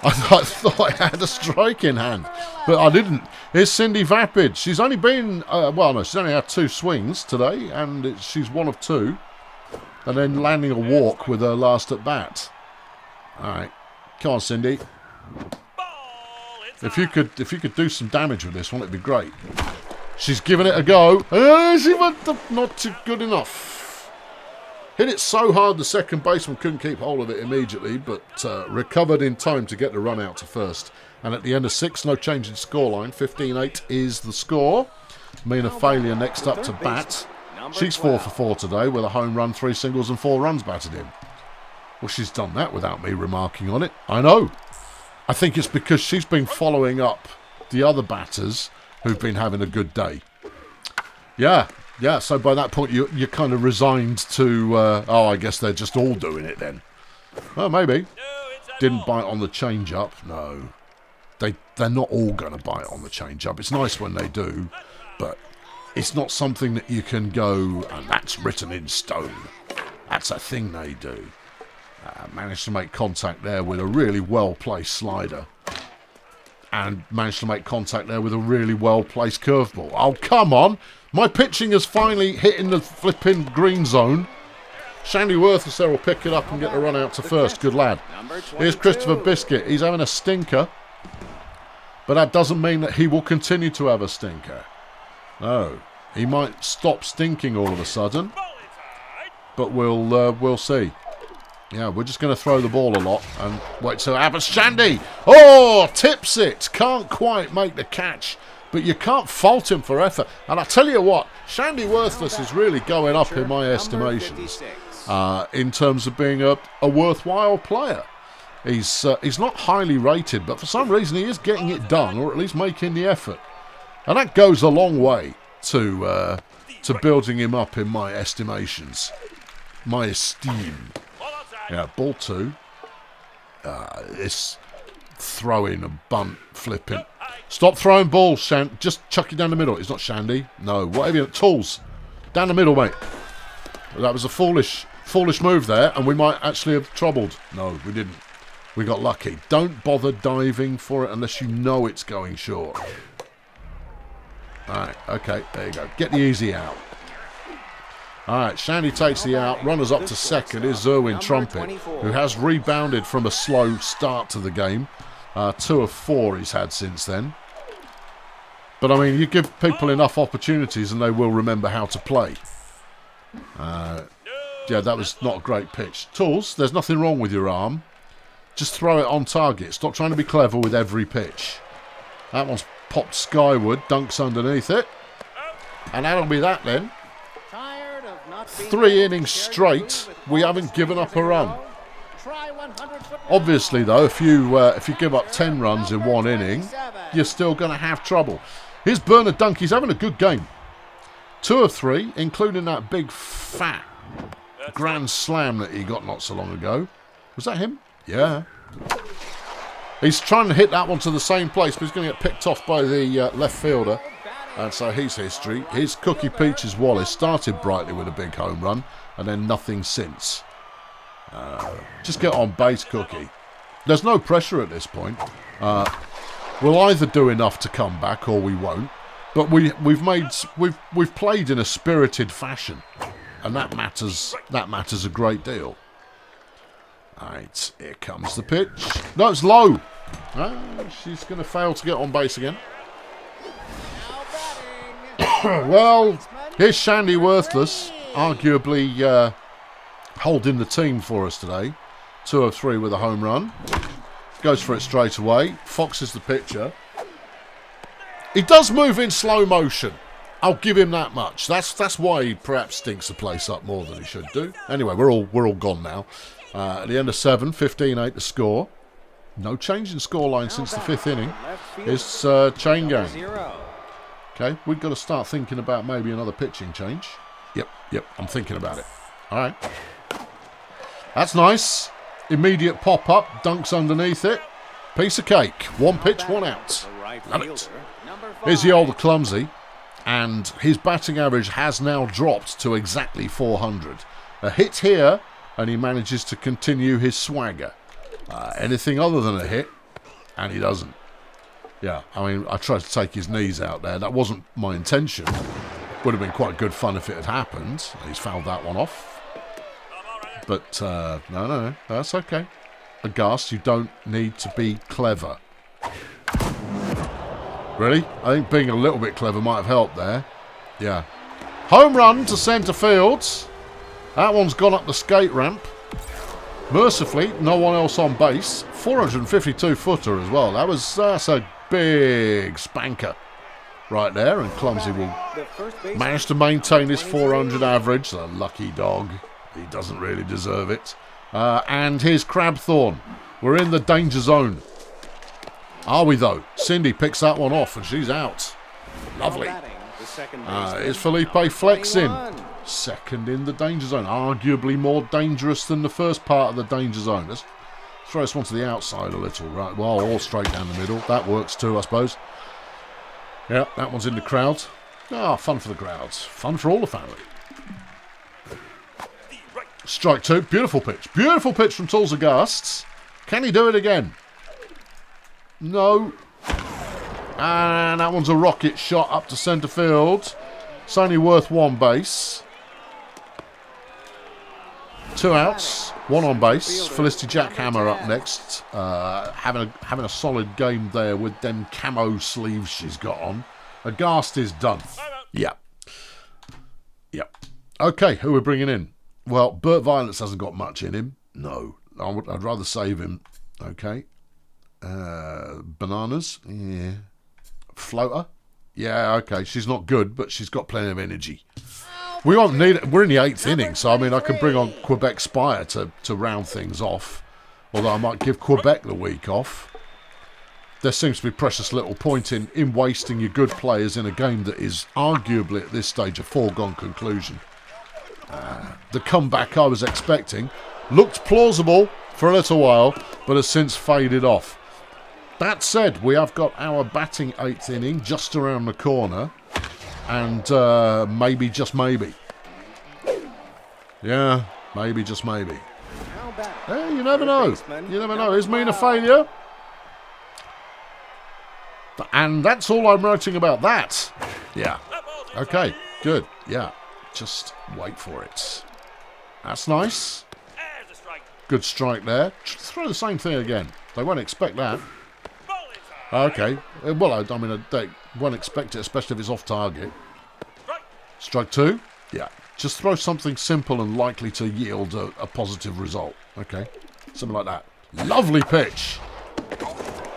I thought I had a strike in hand, but I didn't. Here's Cindy Vapid. She's only been, she's only had 2 swings today, and she's one of 2. And then landing a walk with her last at bat. All right. Come on, Cindy. If you could do some damage with this one, it'd be great. She's giving it a go. She went not too good enough. Hit it so hard the second baseman couldn't keep hold of it immediately, but recovered in time to get the run out to first. And at the end of 6, no change in scoreline. 15-8 is the score. Mina Failure next up to bat. She's 4 for 4 today with a home run, 3 singles and 4 runs batted in. Well, she's done that without me remarking on it. I know. I think it's because she's been following up the other batters who've been having a good day. Yeah, so by that point you're kind of resigned to, I guess they're just all doing it then. Well, maybe. Didn't bite on the change-up. No. They're not all going to bite on the change-up. It's nice when they do, but it's not something that you can go, and that's written in stone. That's a thing they do. Managed to make contact there with a really well-placed slider. And managed to make contact there with a really well-placed curveball. Oh, come on! My pitching is finally hitting the flipping green zone. Shandy Worthless there will pick it up and get the run out to first. Good lad. Here's Christopher Biscuit. He's having a stinker. But that doesn't mean that he will continue to have a stinker. No. He might stop stinking all of a sudden. But we'll see. Yeah, we're just going to throw the ball a lot and wait till happens. Shandy! Oh, tips it. Can't quite make the catch. But you can't fault him for effort. And I tell you what, Shandy Worthless is really going up in my estimations in terms of being a worthwhile player. He's not highly rated, but for some reason he is getting it done, or at least making the effort. And that goes a long way to building him up in my estimations. My esteem. Yeah, ball 2. It's throwing and bunt, flipping. Stop throwing balls, Shandy. Just chuck it down the middle. It's not Shandy. No, whatever you... Tools. Down the middle, mate. That was a foolish move there, and we might actually have troubled. No, we didn't. We got lucky. Don't bother diving for it unless you know it's going short. Alright, okay, there you go. Get the easy out. Alright, Shandy takes the out. Runners up to second is Zerwin Trumpet, who has rebounded from a slow start to the game. 2 of 4 he's had since then. But, I mean, you give people enough opportunities and they will remember how to play. Yeah, that was not a great pitch. Tools, there's nothing wrong with your arm. Just throw it on target. Stop trying to be clever with every pitch. That one's popped skyward. Dunks underneath it. And that'll be that then. 3 innings straight. We haven't given up a run. Obviously, though, if you give up 10 runs in 1 inning, you're still going to have trouble. Here's Bernard Dunk. He's having a good game. 2 of 3, including that big fat grand slam that he got not so long ago. Was that him? Yeah. He's trying to hit that one to the same place, but he's going to get picked off by the left fielder. And so he's history. His Cookie Peaches Wallace started brightly with a big home run, and then nothing since. Just get on base, Cookie. There's no pressure at this point. We'll either do enough to come back, or we won't. But we've played in a spirited fashion, and that matters. That matters a great deal. Right, here comes the pitch. No, it's low. She's going to fail to get on base again. Well, here's Shandy Worthless, arguably holding the team for us today. 2 of 3 with a home run. Goes for it straight away. Fox is the pitcher. He does move in slow motion. I'll give him that much. That's why he perhaps stinks the place up more than he should do. Anyway, we're all gone now. At the end of 7, 15-8 to score. No change in scoreline since the 5th inning. It's chain gang. Okay, we've got to start thinking about maybe another pitching change. Yep, I'm thinking about it. All right. That's nice. Immediate pop-up, dunks underneath it. Piece of cake. 1 pitch, 1 out. Love it. Here's the older clumsy, and his batting average has now dropped to exactly 400. A hit here, and he manages to continue his swagger. Anything other than a hit, and he doesn't. Yeah, I mean, I tried to take his knees out there. That wasn't my intention. Would have been quite good fun if it had happened. He's fouled that one off. But, no, that's okay. Aghast, you don't need to be clever. Really? I think being a little bit clever might have helped there. Yeah. Home run to centre field. That one's gone up the skate ramp. Mercifully, no one else on base. 452-footer as well. That's a big spanker right there. And Clumsy will manage to maintain his 400 average. The lucky dog. He doesn't really deserve it. And here's Crabthorne. We're in the danger zone. Are we, though? Cindy picks that one off, and she's out. Lovely. Here's Felipe flexing. Second in the danger zone. Arguably more dangerous than the first part of the danger zone. Let's throw this one to the outside a little. Right, well, all straight down the middle. That works too, I suppose. Yeah, that one's in the crowd. Fun for the crowds. Fun for all the family. Strike 2. Beautiful pitch. Beautiful pitch from Tools Aghast. Can he do it again? No. And that one's a rocket shot up to centre field. It's only worth 1 base. 2 outs. 1 on base. Felicity Jackhammer up next. Having a solid game there with them camo sleeves she's got on. Aghast is done. Yep. Okay, who are we bringing in? Well, Burt Violence hasn't got much in him. No. I'd rather save him. Okay. Bananas. Yeah. Floater. Yeah, okay. She's not good, but she's got plenty of energy. We won't need it. We're in the 8th inning, so I mean, I could bring on Quebec Spire to round things off. Although I might give Quebec the week off. there seems to be precious little point in wasting your good players in a game that is arguably at this stage a foregone conclusion. The comeback I was expecting looked plausible for a little while, but has since faded off. That said, we have got our batting 8th inning just around the corner, and maybe, just maybe. Yeah, maybe, just maybe. Hey, you never know. You never know. Is Mean a failure? And that's all I'm writing about that. Yeah. Okay, good. Yeah. Just wait for it. That's nice. Good strike there. Throw the same thing again. They won't expect that. Okay. Well, I mean, they won't expect it, especially if it's off target. Strike 2. Yeah. Just throw something simple and likely to yield a positive result. Okay. Something like that. Lovely pitch.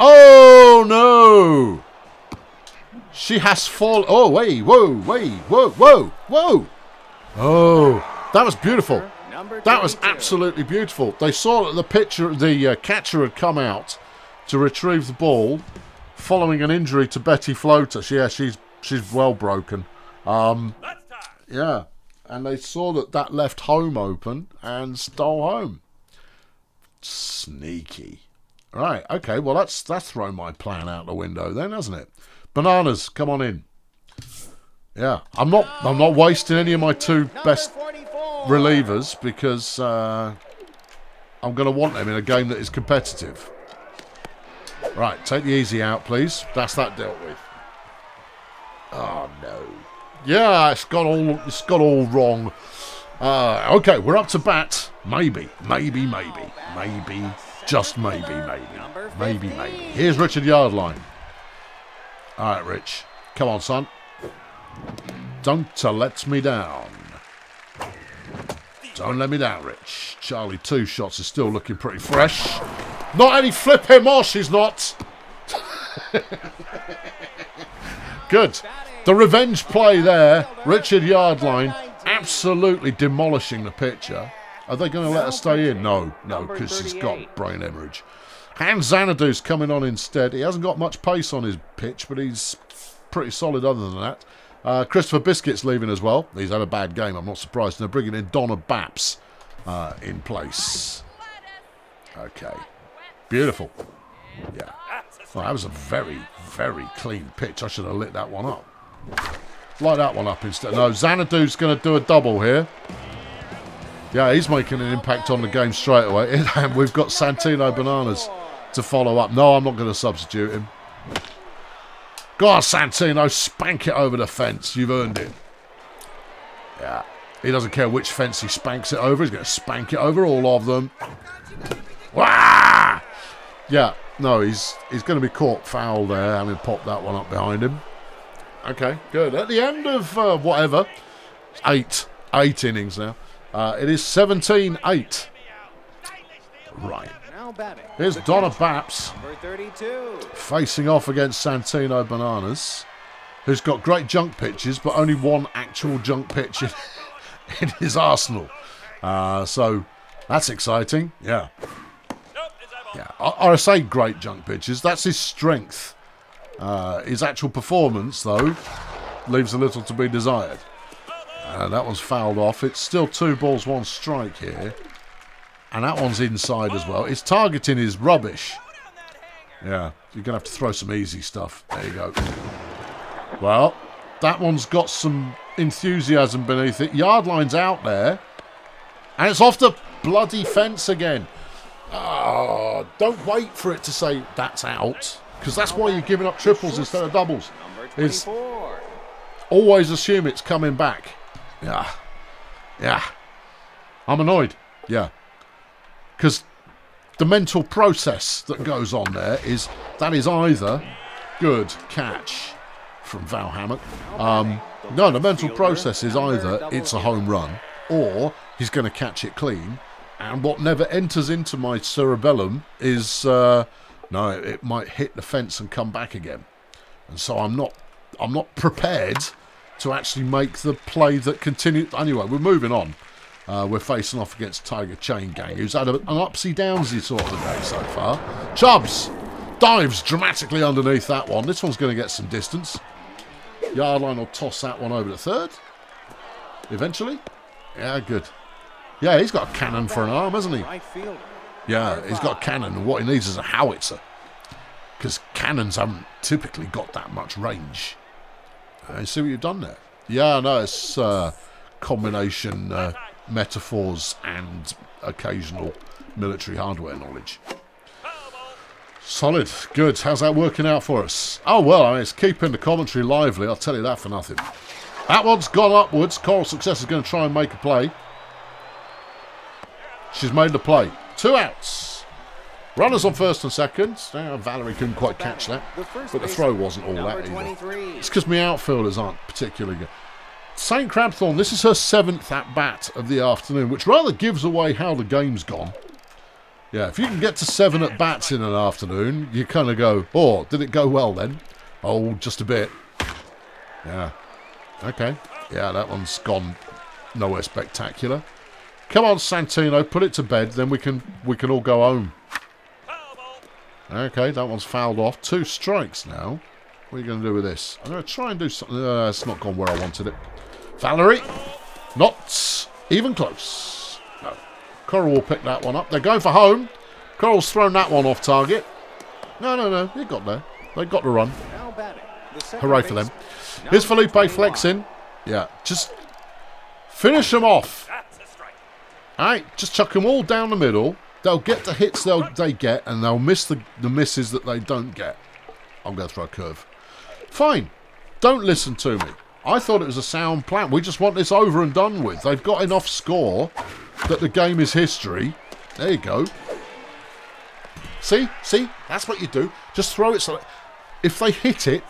Oh, no. She has fallen. Oh, wait. Whoa, wait. Whoa, whoa, whoa. Oh, that was beautiful. That was absolutely beautiful. They saw that the catcher had come out to retrieve the ball following an injury to Betty Floater. Yeah, she's well broken. Yeah, and they saw that left home open and stole home. Sneaky. Right, okay, well that's thrown my plan out the window then, hasn't it? Bananas, come on in. Yeah, I'm not wasting any of my 2 best relievers because I'm going to want them in a game that is competitive. Right, take the easy out, please. That's that dealt with. Oh no. Yeah, it's got all wrong. Okay, we're up to bat. Maybe, just maybe. Here's Richard Yardline. All right, Rich, come on, son. Don't let me down. Don't let me down, Rich. Charlie, 2 shots is still looking pretty fresh. Not any flipping more, she's not. Good. The revenge play there. Richard Yardline absolutely demolishing the pitcher. Are they going to let her stay in? No, because he's got brain hemorrhage. Hans Xanadu's coming on instead. He hasn't got much pace on his pitch, but he's pretty solid other than that. Christopher Biscuit's leaving as well. He's had a bad game, I'm not surprised. And they're bringing in Donna Baps in place. Okay. Beautiful. Yeah. Well, that was a very, very clean pitch. I should have lit that one up. Light that one up instead. No, Xanadu's going to do a double here. Yeah, he's making an impact on the game straight away. And we've got Santino Bananas to follow up. No, I'm not going to substitute him. Go on, Santino, spank it over the fence. You've earned it. Yeah. He doesn't care which fence he spanks it over. He's going to spank it over all of them. Wah! Yeah, no, he's going to be caught foul there, having popped that one up behind him. Okay, good. At the end of whatever, 8 innings now. It is 17-8. Right. Here's Donna Baps facing off against Santino Bananas, who's got great junk pitches, but only one actual junk pitch in his arsenal. So that's exciting. Yeah. Yeah. I say great junk pitches. That's his strength. His actual performance, though, leaves a little to be desired. That one's fouled off. It's still 2 balls, 1 strike here. And that one's inside as well. His targeting is rubbish. Yeah, you're going to have to throw some easy stuff. There you go. Well, that one's got some enthusiasm beneath it. Yardline's out there. And it's off the bloody fence again. Oh, don't wait for it to say that's out. Because that's why you're giving up triples instead of doubles. It's always assume it's coming back. Yeah. Yeah. I'm annoyed. Yeah. Because the mental process that goes on there is that is either good catch from Val Hammett. No, the mental process is either it's a home run or he's going to catch it clean. And what never enters into my cerebellum is no, it might hit the fence and come back again. And so I'm not prepared to actually make the play that continues. Anyway, we're moving on. We're facing off against Tiger Chain Gang, who's had an upsy-downsy sort of a day so far. Chubbs Dives dramatically underneath that one. This one's going to get some distance. Yardline will toss that one over to third. Eventually. Yeah, good. Yeah, he's got a cannon for an arm, hasn't he? Yeah, he's got a cannon, and what he needs is a howitzer. Because cannons haven't typically got that much range. You see what you've done there? Yeah, no, it's combination metaphors and occasional military hardware knowledge. Solid. Good. How's that working out for us? Oh, well, I mean, it's keeping the commentary lively. I'll tell you that for nothing. That one's gone upwards. Coral Success is going to try and make a play. She's made the play. 2 outs. Runners on first and second. Valerie couldn't quite catch that. But the throw wasn't all that either. It's because my outfielders aren't particularly good. St. Crabthorne, this is her 7th at-bat of the afternoon, which rather gives away how the game's gone. Yeah, if you can get to 7 at-bats in an afternoon, you kind of go, oh, did it go well then? Oh, just a bit. Yeah. Okay. Yeah, that one's gone nowhere spectacular. Come on, Santino, put it to bed, then we can all go home. Okay, that one's fouled off. 2 strikes now. What are you going to do with this? I'm going to try and do something. It's not gone where I wanted it. Valerie, not even close. No. Coral will pick that one up. They're going for home. Coral's thrown that one off target. No. It got there. They got the run. Hooray for them. Here's Felipe flexing. Yeah, just finish them off. All right, just chuck them all down the middle. They'll get the hits they get, and they'll miss the misses that they don't get. I'm going to throw a curve. Fine. Don't listen to me. I thought it was a sound plan. We just want this over and done with. They've got enough score that the game is history. There you go. See? That's what you do. Just throw it so if they hit it,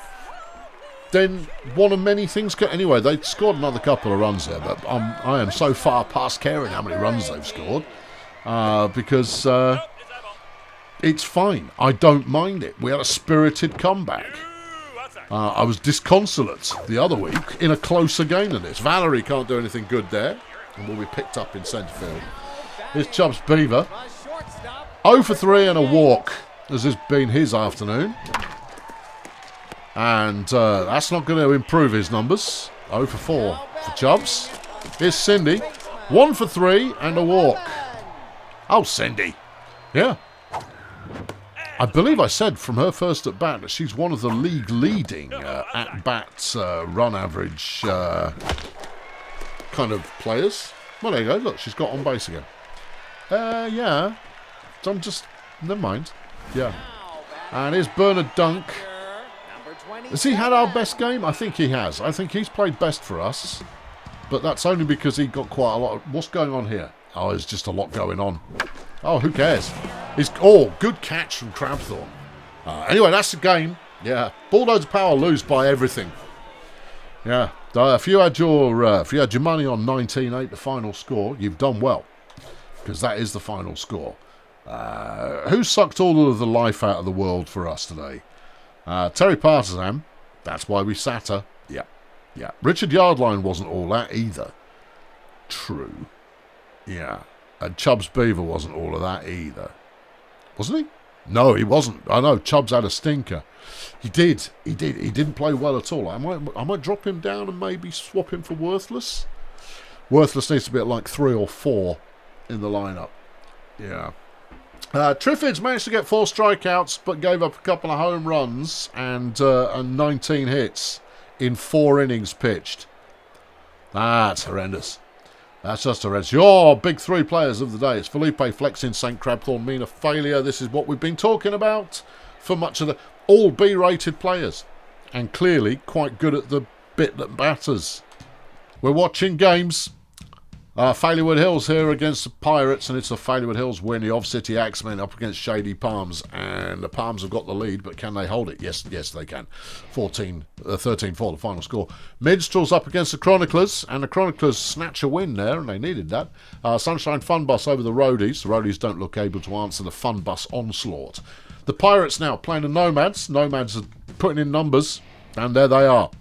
then one of many things can... Anyway, they scored another couple of runs there, but I am so far past caring how many runs they've scored because it's fine. I don't mind it. We had a spirited comeback. I was disconsolate the other week in a closer game than this. Valerie can't do anything good there, and will be picked up in centre field. Here's Chubbs Beaver. 0 for 3 and a walk, as has been his afternoon. And that's not going to improve his numbers. 0 for 4 for Chubbs. Here's Cindy. 1 for 3 and a walk. Oh, Cindy. Yeah. I believe I said from her first at-bat that she's one of the league-leading at-bat run average kind of players. Well, there you go. Look, she's got on base again. Yeah. I'm just... Never mind. Yeah. And here's Bernard Dunk. Has he had our best game? I think he has. I think he's played best for us. But that's only because he got quite a lot of... What's going on here? Oh, there's just a lot going on. Oh, who cares? Good catch from Crabthorne. Anyway, that's the game. Yeah, Bulldozer Power lose by everything. Yeah, if you had your money on 19-8, the final score, you've done well, because that is the final score. Who sucked all of the life out of the world for us today? Terry Partisan. That's why we sat her. Yeah. Richard Yardline wasn't all that either. True. Yeah. And Chubbs Beaver wasn't all of that either. Wasn't he? No, he wasn't. I know, Chubbs had a stinker. He did. He didn't play well at all. I might drop him down and maybe swap him for Worthless. Worthless needs to be at like 3 or 4 in the lineup. Yeah. Triffids managed to get 4 strikeouts, but gave up a couple of home runs and 19 hits in 4 innings pitched. That's horrendous. That's just horrendous. Your big 3 players of the day. It's Felipe flexing, St. Crabthorne, Mina failure. This is what we've been talking about for much of the... All B-rated players. And clearly quite good at the bit that matters. We're watching games. Failurwood Hills here against the Pirates, and it's a Failurwood Hills win. The Off-City Axemen up against Shady Palms, and the Palms have got the lead, but can they hold it? Yes, they can. 13-4 the final score. Minstrels up against the Chroniclers, and the Chroniclers snatch a win there, and they needed that. Sunshine Fun Bus over the Roadies. The Roadies don't look able to answer the Fun Bus onslaught. The Pirates now playing the Nomads. Nomads are putting in numbers, and there they are.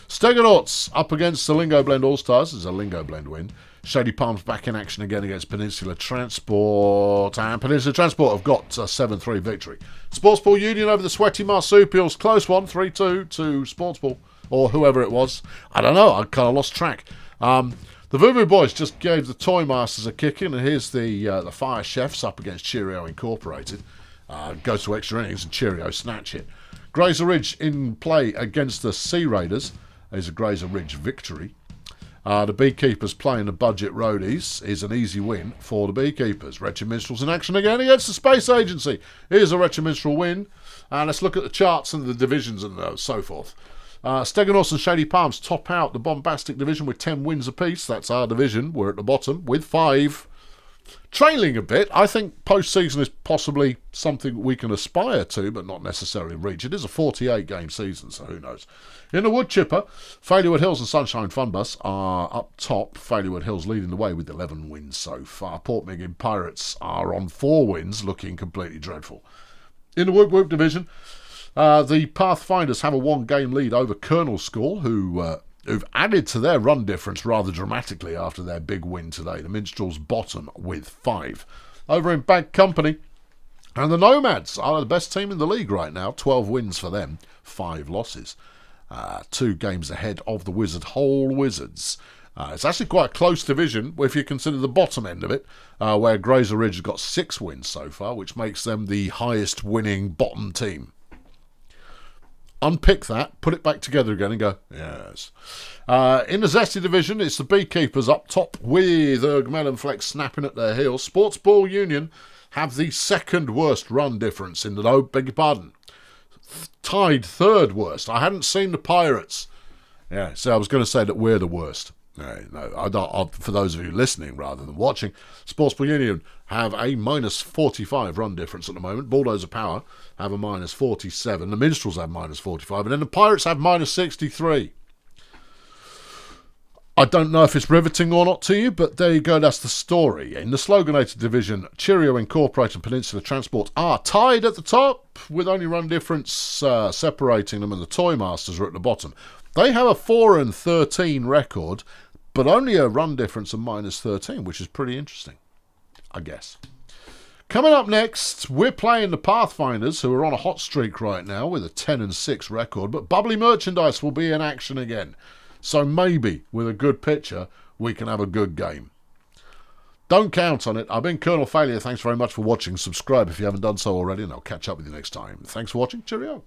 Steganauts up against the Lingo Blend All-Stars. It's a Lingo Blend win. Shady Palms back in action again against Peninsula Transport. And Peninsula Transport have got a 7-3 victory. Sportsball Union over the Sweaty Marsupials. Close one, 3-2 to Sportsball. Or whoever it was. I don't know. I kind of lost track. The Voo Boys just gave the Toy Masters a kick in. And here's the Fire Chefs up against Cheerio Incorporated. Goes to extra innings and Cheerio snatch it. Grazer Ridge in play against the Sea Raiders. Is a Grazer Ridge victory. The Beekeepers playing the Budget Roadies is an easy win for the Beekeepers. Wretched Minstrels in action again against the Space Agency. Here's a Wretched Minstrel win. And let's look at the charts and the divisions and so forth. Steganos and Shady Palms top out the Bombastic division with 10 wins apiece. That's our division. We're at the bottom with 5. Trailing a bit. I think postseason is possibly something we can aspire to, but not necessarily reach. It is a 48-game season, so who knows. In the Wood Chipper, Failurwood Hills and Sunshine Funbus are up top. Failurwood Hills leading the way with 11 wins so far. Portmeagin Pirates are on 4 wins, looking completely dreadful. In the Wood Whoop division, the Pathfinders have a 1-game lead over Colonel School, who've added to their run difference rather dramatically after their big win today. The Minstrels bottom with 5. Over in Bad Company, and the Nomads are the best team in the league right now. 12 wins for them, 5 losses. 2 games ahead of the Wizard Hole Wizards. It's actually quite a close division if you consider the bottom end of it, where Grazer Ridge has got 6 wins so far, which makes them the highest winning bottom team. Unpick that, put it back together again and go, yes. In the Zesty division, it's the Beekeepers up top with Ergmel and Flex snapping at their heels. Sportsball Union have the 2nd worst run difference in the beg your pardon. Tied 3rd worst. I hadn't seen the Pirates. Yeah, so I was going to say that we're the worst. No, for those of you listening rather than watching, Sportsball Union have a minus 45 run difference at the moment. Bulldozer Power have a minus 47. The Minstrels have minus 45. And then the Pirates have minus 63. I don't know if it's riveting or not to you, but there you go, that's the story. In the Sloganated division, Cheerio Incorporated and Peninsula Transport are tied at the top, with only run difference separating them, and the Toy Masters are at the bottom. They have a 4-13 record, but only a run difference of minus 13, which is pretty interesting, I guess. Coming up next, we're playing the Pathfinders, who are on a hot streak right now with a 10-6 record, but Bubbly Merchandise will be in action again. So maybe, with a good pitcher, we can have a good game. Don't count on it. I've been Colonel Failure. Thanks very much for watching. Subscribe if you haven't done so already, and I'll catch up with you next time. Thanks for watching. Cheerio.